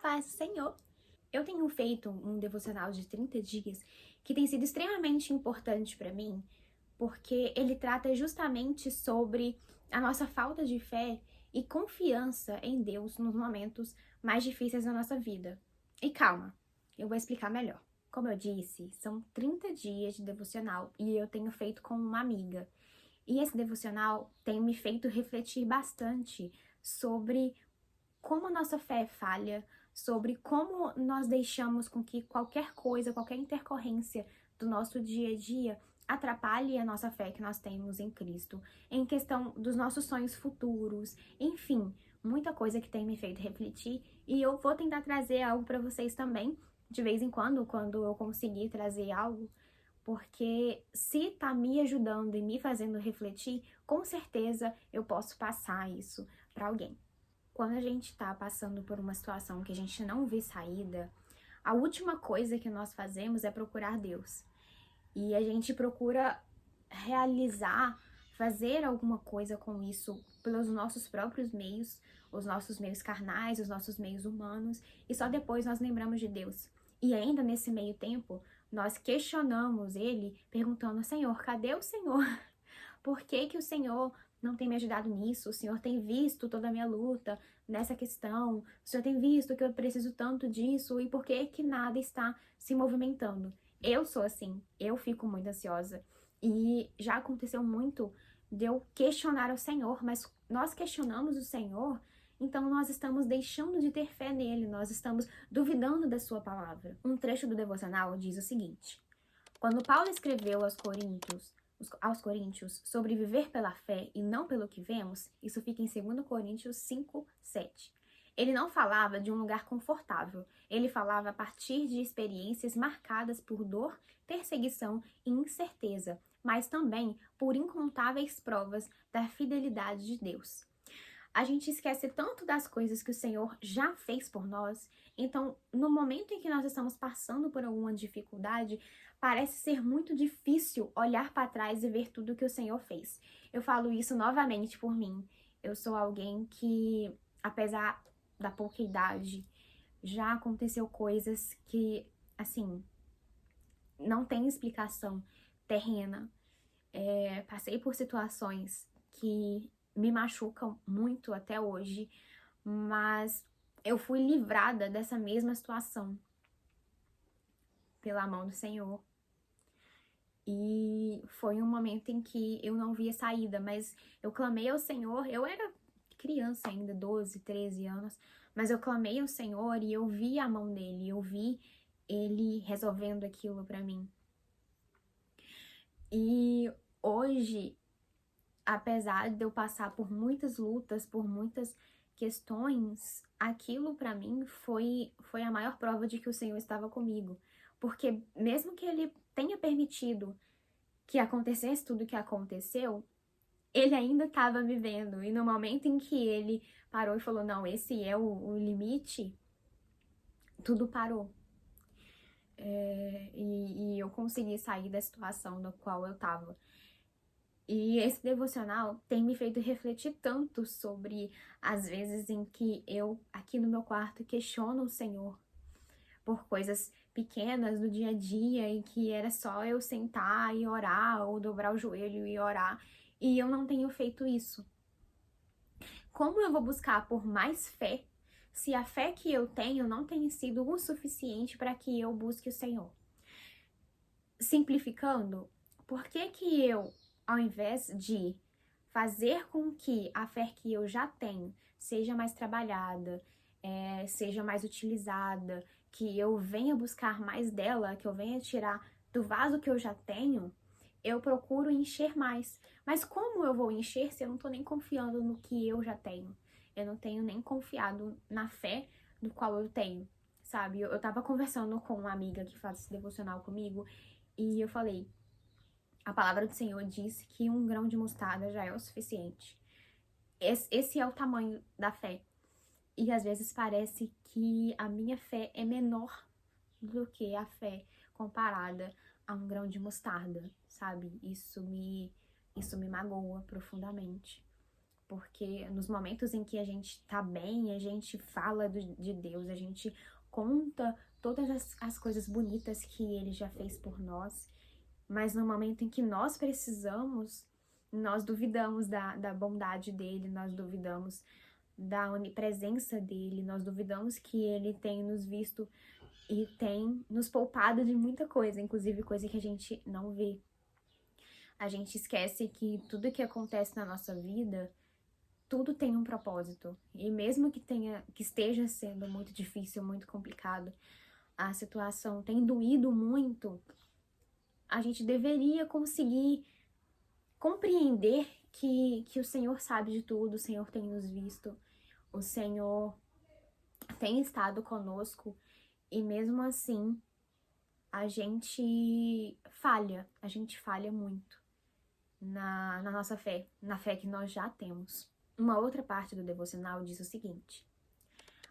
paz do Senhor. Eu tenho feito um devocional de 30 dias que tem sido extremamente importante para mim, porque ele trata justamente sobre a nossa falta de fé e confiança em Deus nos momentos mais difíceis da nossa vida. E calma, eu vou explicar melhor. Como eu disse, são 30 dias de devocional e eu tenho feito com uma amiga. E esse devocional tem me feito refletir bastante sobre como a nossa fé é falha, sobre como nós deixamos com que qualquer coisa, qualquer intercorrência do nosso dia a dia atrapalhe a nossa fé que nós temos em Cristo, em questão dos nossos sonhos futuros, enfim, muita coisa que tem me feito refletir e eu vou tentar trazer algo para vocês também, de vez em quando eu conseguir trazer algo, porque se tá me ajudando e me fazendo refletir, com certeza eu posso passar isso para alguém. Quando a gente tá passando por uma situação que a gente não vê saída, a última coisa que nós fazemos é procurar Deus. E a gente procura realizar, fazer alguma coisa com isso pelos nossos próprios meios, os nossos meios carnais, os nossos meios humanos, e só depois nós lembramos de Deus. E ainda nesse meio tempo, nós questionamos Ele, perguntando: Senhor, cadê o Senhor? Por que que o Senhor não tem me ajudado nisso? O Senhor tem visto toda a minha luta nessa questão? O Senhor tem visto que eu preciso tanto disso? E por que que nada está se movimentando? Eu sou assim, eu fico muito ansiosa. E já aconteceu muito de eu questionar o Senhor, mas nós questionamos o Senhor, então nós estamos deixando de ter fé nele, nós estamos duvidando da sua palavra. Um trecho do devocional diz o seguinte: quando Paulo escreveu aos Coríntios sobre viver pela fé e não pelo que vemos, isso fica em 2 Coríntios 5, 7. Ele não falava de um lugar confortável, ele falava a partir de experiências marcadas por dor, perseguição e incerteza, mas também por incontáveis provas da fidelidade de Deus. A gente esquece tanto das coisas que o Senhor já fez por nós, então no momento em que nós estamos passando por alguma dificuldade, parece ser muito difícil olhar para trás e ver tudo que o Senhor fez. Eu falo isso novamente por mim. Eu sou alguém que, apesar da pouca idade, já aconteceu coisas que, assim, não tem explicação terrena. Passei por situações que me machucam muito até hoje, mas eu fui livrada dessa mesma situação pela mão do Senhor. E foi um momento em que eu não via saída, mas eu clamei ao Senhor. Eu era criança ainda, 12, 13 anos, mas eu clamei ao Senhor e eu vi a mão dele, eu vi ele resolvendo aquilo pra mim. E hoje, apesar de eu passar por muitas lutas, por muitas questões, aquilo pra mim foi a maior prova de que o Senhor estava comigo. Porque mesmo que ele tenha permitido que acontecesse tudo o que aconteceu, ele ainda estava me vendo. E no momento em que ele parou e falou: não, esse é o limite, tudo parou. E eu consegui sair da situação na qual eu estava. E esse devocional tem me feito refletir tanto sobre as vezes em que eu, aqui no meu quarto, questiono o Senhor por coisas pequenas do dia a dia, em que era só eu sentar e orar, ou dobrar o joelho e orar, e eu não tenho feito isso. Como eu vou buscar por mais fé, se a fé que eu tenho não tem sido o suficiente para que eu busque o Senhor? Simplificando, por que que eu, ao invés de fazer com que a fé que eu já tenho seja mais trabalhada, seja mais utilizada, que eu venha buscar mais dela, que eu venha tirar do vaso que eu já tenho, eu procuro encher mais. Mas como eu vou encher se eu não tô nem confiando no que eu já tenho? Eu não tenho nem confiado na fé do qual eu tenho, sabe? Eu tava conversando com uma amiga que faz esse devocional comigo e eu falei: a palavra do Senhor diz que um grão de mostarda já é o suficiente. Esse é o tamanho da fé. E às vezes parece que a minha fé é menor do que a fé comparada a um grão de mostarda, sabe? Isso me magoa profundamente. porque nos momentos em que a gente tá bem, a gente fala de Deus, a gente conta todas as coisas bonitas que Ele já fez por nós, mas no momento em que nós precisamos, nós duvidamos da bondade dEle, nós duvidamos da onipresença dEle, nós duvidamos que Ele tem nos visto e tem nos poupado de muita coisa, inclusive coisa que a gente não vê. A gente esquece que tudo que acontece na nossa vida, tudo tem um propósito. E mesmo que esteja sendo muito difícil, muito complicado, a situação tem doído muito, a gente deveria conseguir compreender que o Senhor sabe de tudo, o Senhor tem nos visto, o Senhor tem estado conosco, e mesmo assim a gente falha muito na nossa fé, na fé que nós já temos. Uma outra parte do devocional diz o seguinte: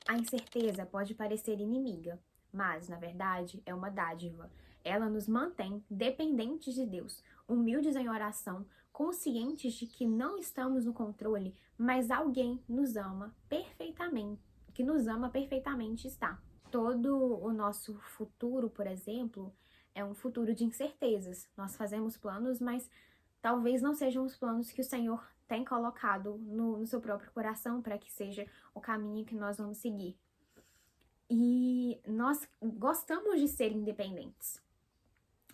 a incerteza pode parecer inimiga, mas, na verdade, é uma dádiva. Ela nos mantém dependentes de Deus, humildes em oração, conscientes de que não estamos no controle, mas alguém nos ama perfeitamente, que nos ama perfeitamente está. Todo o nosso futuro, por exemplo, é um futuro de incertezas. Nós fazemos planos, mas talvez não sejam os planos que o Senhor tem colocado no seu próprio coração para que seja o caminho que nós vamos seguir. E nós gostamos de ser independentes,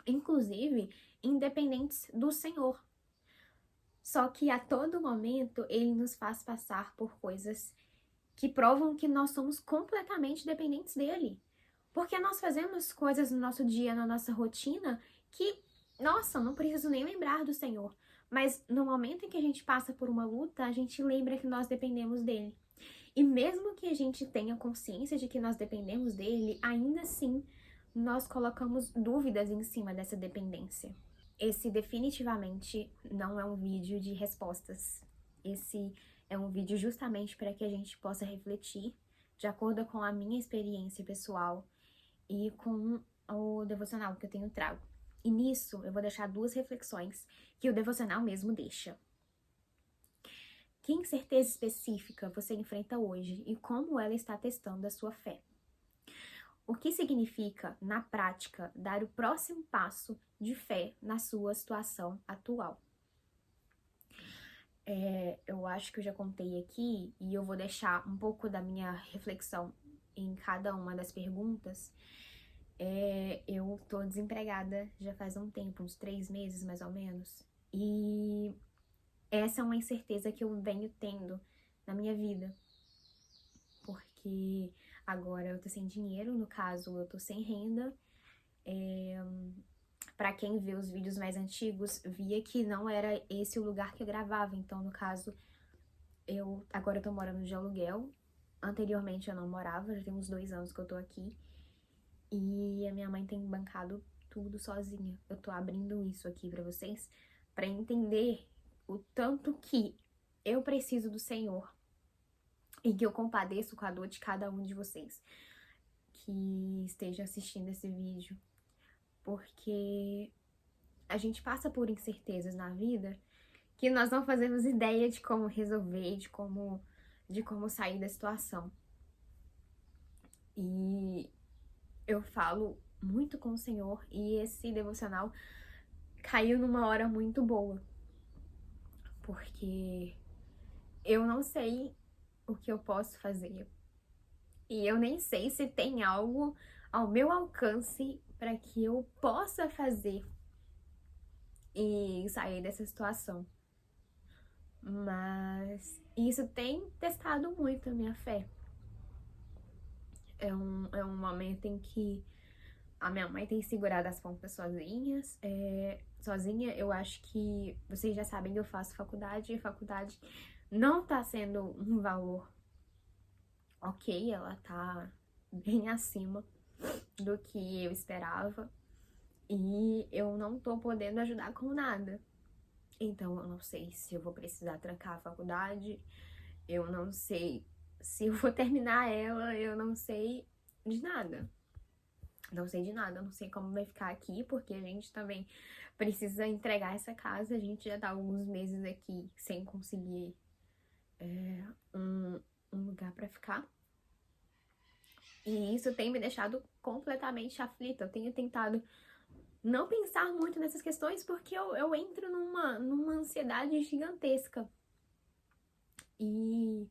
inclusive independentes do Senhor. Só que a todo momento Ele nos faz passar por coisas que provam que nós somos completamente dependentes dEle. Porque nós fazemos coisas no nosso dia, na nossa rotina, que, nossa, não preciso nem lembrar do Senhor. Mas no momento em que a gente passa por uma luta, a gente lembra que nós dependemos dEle. E mesmo que a gente tenha consciência de que nós dependemos dEle, ainda assim, nós colocamos dúvidas em cima dessa dependência. Esse definitivamente não é um vídeo de respostas. Esse é um vídeo justamente para que a gente possa refletir de acordo com a minha experiência pessoal e com o devocional que eu tenho trago. E nisso eu vou deixar 2 reflexões que o devocional mesmo deixa. Que incerteza específica você enfrenta hoje e como ela está testando a sua fé? O que significa, na prática, dar o próximo passo de fé na sua situação atual? Eu acho que eu já contei aqui e eu vou deixar um pouco da minha reflexão em cada uma das perguntas. Eu tô desempregada já faz um tempo, uns 3 meses mais ou menos, e essa é uma incerteza que eu venho tendo na minha vida, porque agora eu tô sem dinheiro, no caso eu tô sem renda. Pra quem vê os vídeos mais antigos, via que não era esse o lugar que eu gravava. Então, no caso, agora eu tô morando de aluguel. Anteriormente eu não morava, já tem uns 2 anos que eu tô aqui. E a minha mãe tem bancado tudo sozinha. Eu tô abrindo isso aqui pra vocês, pra entender o tanto que eu preciso do Senhor. E que eu compadeço com a dor de cada um de vocês que esteja assistindo esse vídeo. Porque a gente passa por incertezas na vida que nós não fazemos ideia de como resolver, de como sair da situação. E eu falo muito com o Senhor e esse devocional caiu numa hora muito boa, porque eu não sei o que eu posso fazer e eu nem sei se tem algo ao meu alcance para que eu possa fazer e sair dessa situação. Mas isso tem testado muito a minha fé. É um momento em que a minha mãe tem segurado as pontas sozinha. Eu acho que vocês já sabem que eu faço faculdade, e a faculdade não tá sendo um valor ok, ela tá bem acima do que eu esperava. E eu não tô podendo ajudar com nada. Então, eu não sei se eu vou precisar trancar a faculdade, eu não sei se eu vou terminar ela, eu não sei de nada. Não sei de nada, eu não sei como vai ficar aqui, porque a gente também precisa entregar essa casa. A gente já tá alguns meses aqui sem conseguir um lugar pra ficar. E isso tem me deixado completamente aflita. Eu tenho tentado não pensar muito nessas questões porque eu entro numa ansiedade gigantesca. E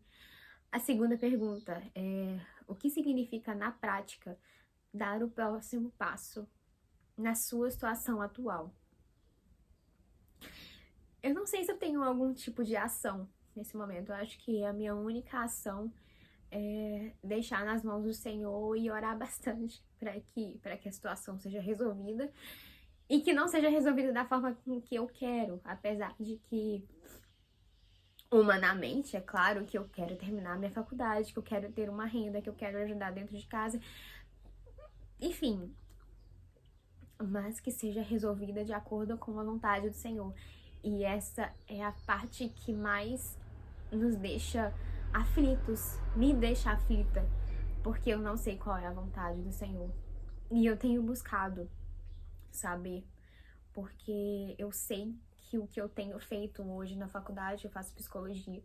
a segunda pergunta é: o que significa na prática dar o próximo passo na sua situação atual? Eu não sei se eu tenho algum tipo de ação nesse momento. Eu acho que a minha única ação é deixar nas mãos do Senhor e orar bastante para que a situação seja resolvida e que não seja resolvida da forma com que eu quero, apesar de que humanamente, é claro que eu quero terminar minha faculdade, que eu quero ter uma renda, que eu quero ajudar dentro de casa, enfim, mas que seja resolvida de acordo com a vontade do Senhor. E essa é a parte que mais nos deixa aflitos, me deixa aflita, porque eu não sei qual é a vontade do Senhor. E eu tenho buscado saber, porque eu sei que o que eu tenho feito hoje na faculdade, eu faço psicologia,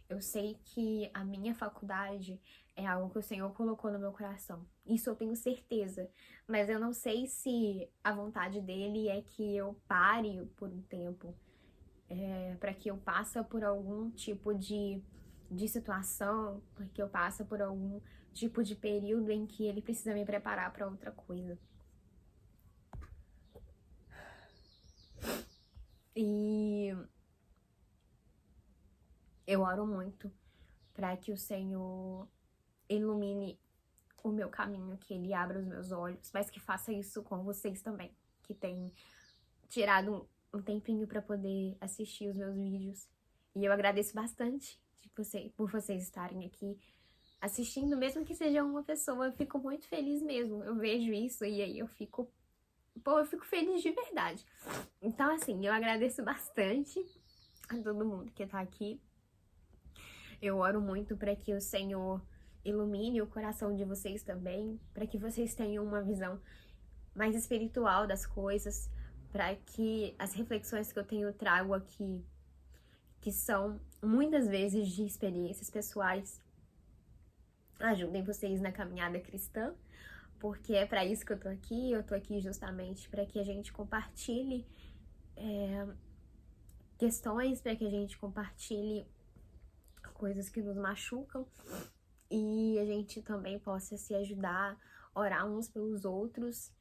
eu sei que a minha faculdade é algo que o Senhor colocou no meu coração. Isso eu tenho certeza. Mas eu não sei se a vontade dele é que eu pare por um tempo, para que eu passe por algum tipo de situação, porque eu passe por algum tipo de período em que ele precisa me preparar para outra coisa. E eu oro muito para que o Senhor ilumine o meu caminho, que ele abra os meus olhos, mas que faça isso com vocês também, que tem tirado um tempinho para poder assistir os meus vídeos. E eu agradeço bastante por vocês estarem aqui assistindo, mesmo que seja uma pessoa, eu fico muito feliz mesmo. Eu vejo isso e aí eu fico feliz de verdade. Então, assim, eu agradeço bastante a todo mundo que tá aqui. Eu oro muito para que o Senhor ilumine o coração de vocês também, para que vocês tenham uma visão mais espiritual das coisas, para que as reflexões que eu trago aqui, que são muitas vezes de experiências pessoais, ajudem vocês na caminhada cristã, porque é para isso que eu tô aqui justamente para que a gente compartilhe questões, para que a gente compartilhe coisas que nos machucam e a gente também possa se ajudar, orar uns pelos outros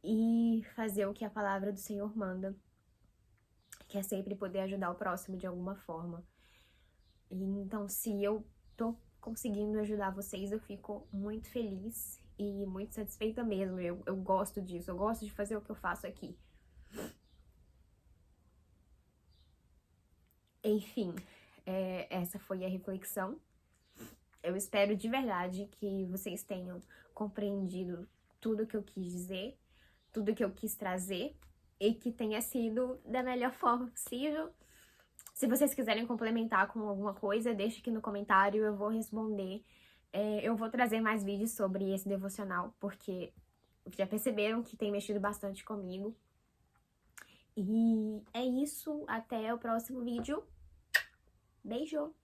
e fazer o que a palavra do Senhor manda, que é sempre poder ajudar o próximo de alguma forma. E então, se eu tô conseguindo ajudar vocês, eu fico muito feliz e muito satisfeita mesmo. Eu gosto disso, eu gosto de fazer o que eu faço aqui. Enfim, essa foi a reflexão. Eu espero de verdade que vocês tenham compreendido tudo que eu quis dizer, tudo que eu quis trazer e que tenha sido da melhor forma possível. Se vocês quiserem complementar com alguma coisa, deixe aqui no comentário, eu vou responder. Eu vou trazer mais vídeos sobre esse devocional, porque já perceberam que tem mexido bastante comigo. E é isso, até o próximo vídeo. Beijo!